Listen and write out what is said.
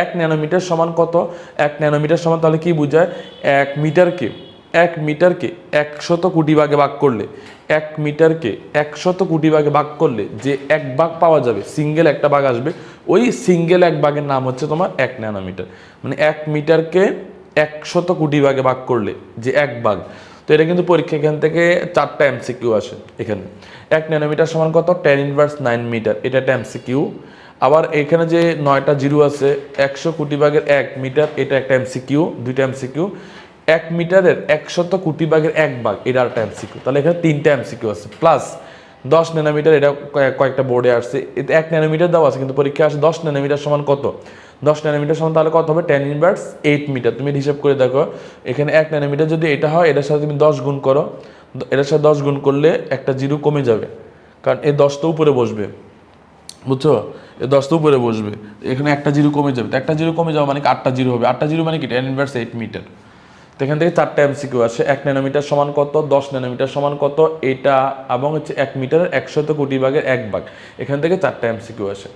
1 nanometre সমান কত? 1 nanometre সমান তাহলে কি বোঝায়? 1 মিটারকে 100 কোটি ভাগে ভাগ করলে 1 মিটারকে 100 কোটি ভাগে ভাগ করলে যে এক ভাগ পাওয়া যাবে, সিঙ্গেল একটা ভাগ আসবে, ওই সিঙ্গেল এক ভাগের নাম হচ্ছে তোমার 1 ন্যানোমিটার। মানে 1 মিটারকে 100 কোটি ভাগে ভাগ করলে যে এক ভাগ। তো এটা কিন্তু পরীক্ষা এখান থেকে 4টা এমসিকিউ আসে এখানে। 1 ন্যানোমিটার সমান কত? 10⁻৯ মিটার, এটা একটা এমসিকিউ। আবার এখানে যে 9টা জিরো আছে, 100 কোটি ভাগের 1 মিটার, এটা একটা এমসিকিউ, 2টা এমসিকিউ। 1 মিটারের 100 কোটি ভাগের 1 ভাগ, এটা একটা এমসিকিউ। তাহলে এখানে 3টা এমসিকিউ আছে, প্লাস 10 ন্যানোমিটার, এটা কয়েকটা বোর্ডে আসছে। 1 ন্যানোমিটার দেওয়া আছে, কিন্তু পরীক্ষা আসে 10 ন্যানোমিটার সমান কত? 10 ন্যানোমিটার সমান তাহলে কত হবে? 10⁻8 মিটার। তুমি হিসাব করে দেখো, এখানে 1 ন্যানোমিটার যদি এটা হয়, এটার সাথে তুমি 10 গুণ করো, এটার সাথে 10 গুণ করলে একটা জিরো কমে যাবে, কারণ এই 10টা উপরে বসবে, বুঝছো? এই 10টা উপরে বসবে, এখানে একটা জিরো কমে যাবে। তো একটা জিরো কমে যাবে মানে কি 8টা জিরো হবে। 8টা জিরো মানে কি 10⁻8 মিটার। তো এখান থেকে 4টা এমসিকিউ আসে। 1 ন্যানোমিটার সমান কত? 10 ন্যানোমিটার সমান কত? এটা, এবং হচ্ছে 1 মিটারের 100 কোটি ভাগের 1 ভাগ। এখান থেকে 4টা এমসিকিউ আসে।